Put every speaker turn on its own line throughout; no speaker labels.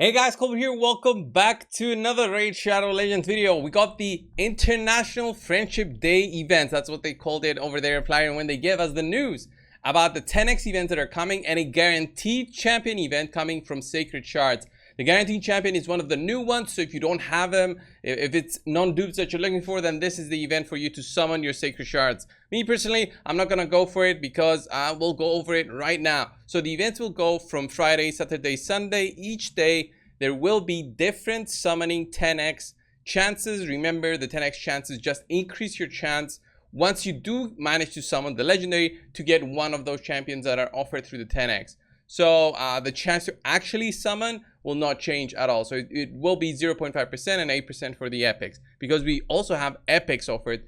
Hey guys, Colbert here. Welcome back to another Raid Shadow Legends video. We got the International Friendship Day events. That's what they called it over there, Flyer, when they give us the news about the 10x events that are coming and a guaranteed champion event coming from Sacred Shards. The guaranteed champion is one of the new ones, so if you don't have them, if it's non-dupes that you're looking for, then this is the event for you to summon your Sacred Shards. Me personally, I'm not gonna go for it because I will go over it right now. So the events will go from Friday, Saturday, Sunday. Each day there will be different summoning 10x chances. Remember, the 10x chances just increase your chance once you do manage to summon the legendary to get one of those champions that are offered through the 10x. So the chance to actually summon will not change at all. So it will be 0.5% and 8% for the epics, because we also have epics offered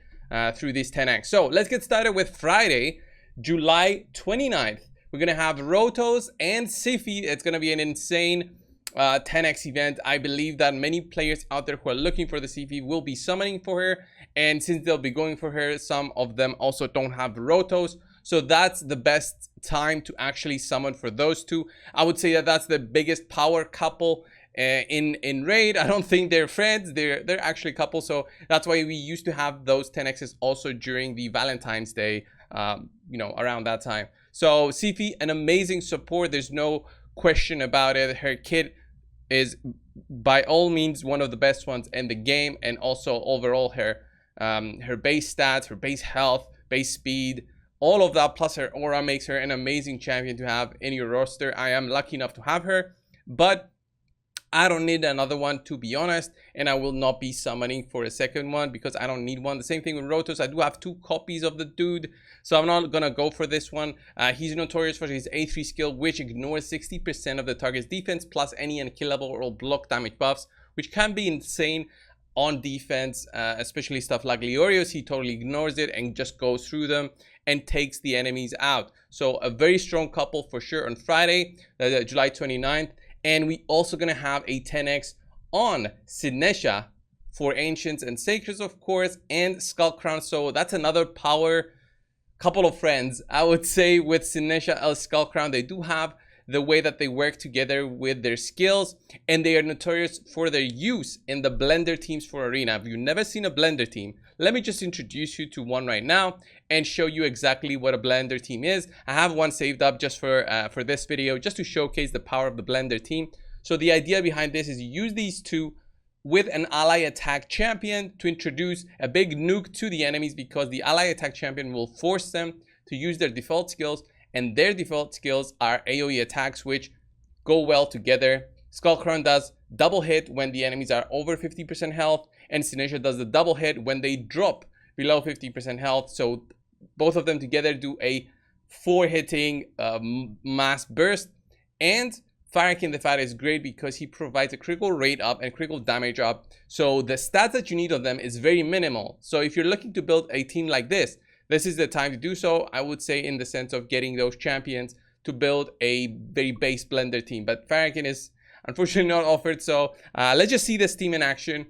through this 10x. So let's get started with Friday, July 29th. We're gonna have Rotos and Sifi. It's gonna be an insane 10x event. I believe that many players out there who are looking for the Sifi will be summoning for her, and since they'll be going for her, some of them also don't have Rotos. So that's the best time to actually summon for those two. I would say that that's the biggest power couple in Raid. I don't think they're friends. They're actually couples. So that's why we used to have those 10x's also during the Valentine's Day, around that time. So Sifi, an amazing support. There's no question about it. Her kit is by all means one of the best ones in the game, and also overall her base stats, her base health, base speed, all of that plus her aura makes her an amazing champion to have in your roster. I am lucky enough to have her, but I don't need another one, to be honest, and I will not be summoning for a second one because I don't need one. The same thing with Rotos. I do have 2 copies of the dude, so I'm not gonna go for this one. He's notorious for his A3 skill, which ignores 60% of the target's defense plus any unkillable or block damage buffs, which can be insane on defense, especially stuff like Leorios. He totally ignores it and just goes through them and takes the enemies out. So a very strong couple for sure on Friday, July 29th. And we also gonna have a 10x on Sinesha for Ancients and Sacreds, of course, and Skull Crown. So that's another power couple of friends, I would say, with Sinesha and Skull Crown. They do have the way that they work together with their skills, and they are notorious for their use in the blender teams for Arena. If you've never seen a blender team, let me just introduce you to one right now and show you exactly what a blender team is. I have one saved up just for this video, just to showcase the power of the blender team. So the idea behind this is you use these two with an ally attack champion to introduce a big nuke to the enemies, because the ally attack champion will force them to use their default skills, and their default skills are AoE attacks, which go well together. Skull Crown does double hit when the enemies are over 50% health, and Sinesha does the double hit when they drop below 50% health. So both of them together do a 4-hitting mass burst. And Farrakhan the Fat is great because he provides a critical rate up and critical damage up. So the stats that you need of them is very minimal. So if you're looking to build a team like this is the time to do so, I would say, in the sense of getting those champions to build a very base blender team. But Farrakhan is unfortunately not offered. So let's just see this team in action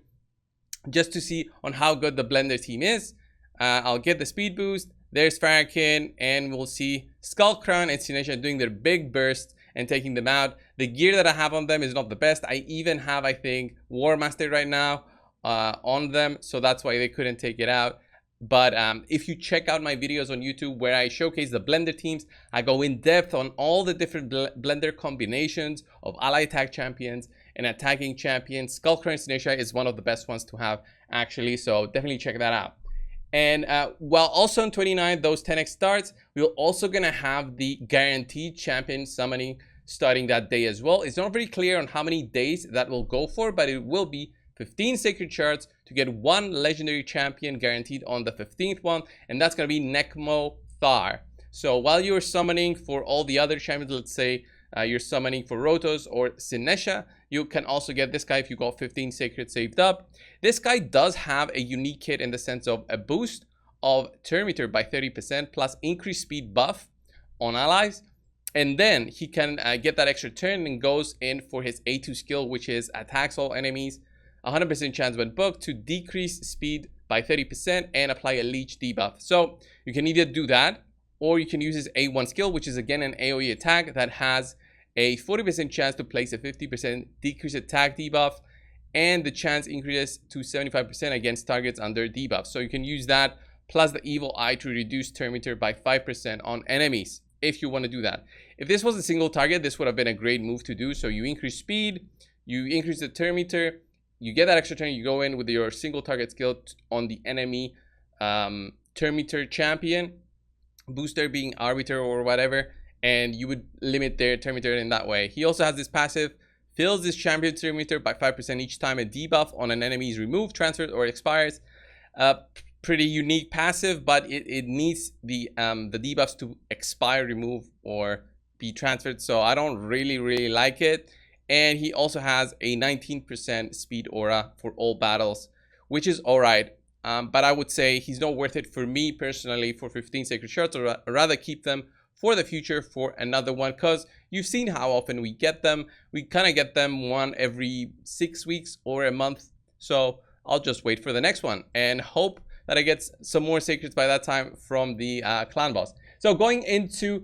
just to see on how good the blender team is. I'll get the speed boost. There's Farrakhan, and we'll see Skull Crown and Sinesha doing their big burst and taking them out. The gear that I have on them is not the best. I even have, I think, War Master right now on them, so that's why they couldn't take it out. But if you check out my videos on YouTube where I showcase the blender teams, I go in depth on all the different blender combinations of ally attack champions and attacking champions. Skull Crown Sinesha is one of the best ones to have, actually, so definitely check that out. And while also on 29th, those 10x starts, we're also gonna have the guaranteed champion summoning starting that day as well. It's not very clear on how many days that will go for, but it will be 15 Sacred Shards to get 1 legendary champion guaranteed on the 15th one, and that's going to be Nekmo Thar. So while you're summoning for all the other champions, let's say you're summoning for Rotos or Sinesha, you can also get this guy if you got 15 Sacred saved up. This guy does have a unique kit in the sense of a boost of turn meter by 30% plus increased speed buff on allies, and then he can get that extra turn and goes in for his A2 skill, which is attacks all enemies 100% chance when booked to decrease speed by 30% and apply a leech debuff. So you can either do that, or you can use his A1 skill, which is again an AoE attack that has a 40% chance to place a 50% decrease attack debuff, and the chance increases to 75% against targets under debuff. So you can use that plus the evil eye to reduce turn meter by 5% on enemies if you want to do that. If this was a single target, this would have been a great move to do. So you increase speed, you increase the turn meter, you get that extra turn, you go in with your single target skill on the enemy turn meter champion, booster being arbiter or whatever, and you would limit their turn meter in that way. He also has this passive, fills this champion turn meter by 5% each time a debuff on an enemy is removed, transferred, or expires. Pretty unique passive, but it needs the debuffs to expire, remove, or be transferred. So I don't really like it. And he also has a 19% speed aura for all battles, which is all right. But I would say he's not worth it for me personally for 15 sacred shards, or rather keep them for the future for another one, because you've seen how often we get them. We kind of get them one every 6 weeks or a month. So I'll just wait for the next one and hope that I get some more sacreds by that time from the clan boss. So going into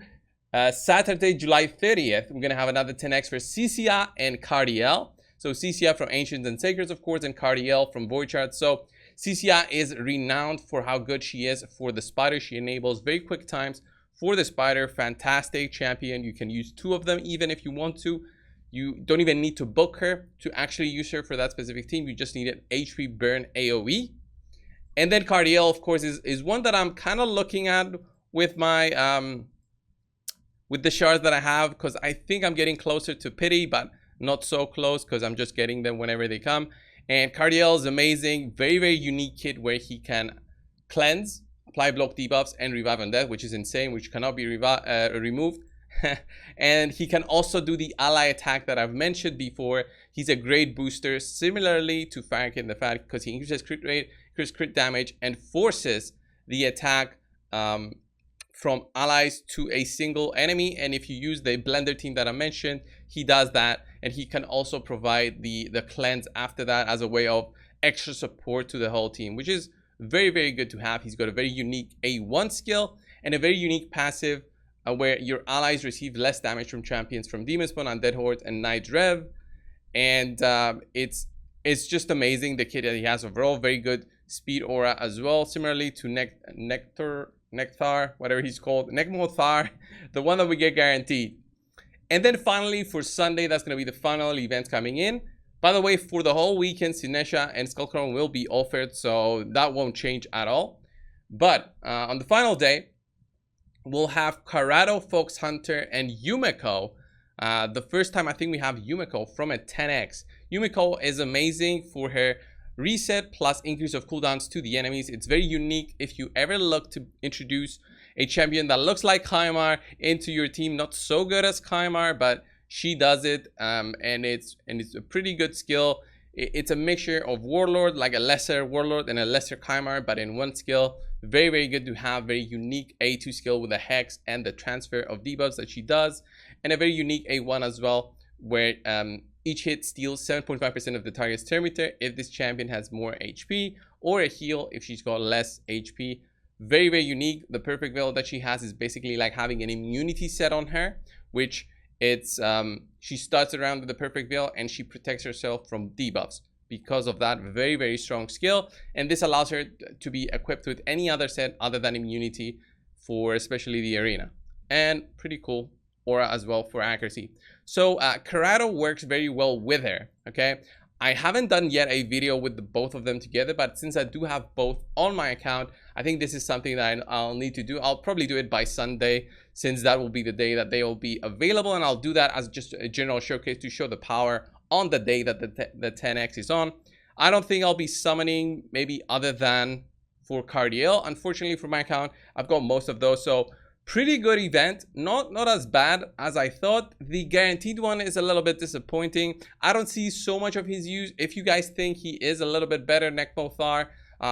Saturday, July 30th, we're going to have another 10x for Cisia and Cardiel. So Cisia from Ancients and Sacreds, of course, and Cardiel from Void Shards. So Cisia is renowned for how good she is for the spider. She enables very quick times for the spider. Fantastic champion. You can use 2 of them even if you want to. You don't even need to book her to actually use her for that specific team. You just need an HP burn AoE. And then Cardiel, of course, is one that I'm kind of looking at with my with the shards that I have, because I think I'm getting closer to Pity, but not so close because I'm just getting them whenever they come. And Cardiel is amazing, very unique kit where he can cleanse, apply block debuffs, and revive on death, which is insane, which cannot be removed. And he can also do the ally attack that I've mentioned before. He's a great booster, similarly to Fire Kit in the fact because he increases crit rate, increases crit damage, and forces the attack from allies to a single enemy. And if you use the blender team that I mentioned, he does that, and he can also provide the cleanse after that as a way of extra support to the whole team, which is very good to have. He's got a very unique A1 skill and a very unique passive where your allies receive less damage from champions from Demon Spawn, Undead Horde, and Night Rev. And it's just amazing, the kit that he has overall. Very good speed aura as well, similarly to Nectar, whatever he's called, Nekmothar, the one that we get guaranteed. And then finally for Sunday, that's going to be the final event coming in. By the way, for the whole weekend, Sinesha and Skullcrown will be offered, so that won't change at all. But on the final day, we'll have Karado, Fox Hunter, and Yumiko. The first time I think we have Yumiko from a 10x. Yumiko is amazing for her reset plus increase of cooldowns to the enemies. It's very unique if you ever look to introduce a champion that looks like Kaimar into your team. Not so good as Kaimar, but she does it, and it's a pretty good skill. It's a mixture of Warlord, like a lesser Warlord and a lesser Kaimar, but in one skill. Very good to have. Very unique A2 skill with the Hex and the transfer of debuffs that she does, and a very unique A1 as well, where each hit steals 7.5% of the target's turn meter if this champion has more HP, or a heal if she's got less HP. Very unique. The perfect veil that she has is basically like having an immunity set on her, which it's she starts around with the perfect veil and she protects herself from debuffs. Because of that, very strong skill, and this allows her to be equipped with any other set other than immunity for especially the arena, and pretty cool aura as well for accuracy. So Karado works very well with her. Okay, I haven't done yet a video with both of them together, but since I do have both on my account, I think this is something that I'll need to do. I'll probably do it by Sunday, since that will be the day that they will be available, and I'll do that as just a general showcase to show the power on the day that the 10x is on. I don't think I'll be summoning, maybe other than for Cardiel. Unfortunately for my account, I've got most of those. So pretty good event, not as bad as I thought. The guaranteed one is a little bit disappointing. I don't see so much of his use. If you guys think he is a little bit better, Nekmothar,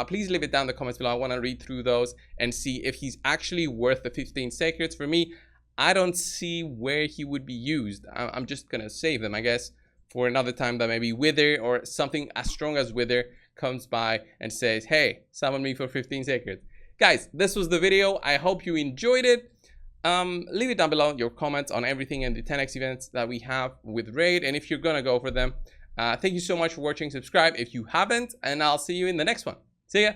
please leave it down in the comments below. I want to read through those and see if he's actually worth the 15 sacreds. For me, I don't see where he would be used. I'm just gonna save them, I guess, for another time that maybe Wither or something as strong as Wither comes by and says, hey, summon me for 15 sacreds. Guys, this was the video. I hope you enjoyed it. Leave it down below, your comments on everything in the 10x events that we have with Raid, and if you're gonna go for them. Thank you so much for watching. Subscribe if you haven't, and I'll see you in the next one. See ya.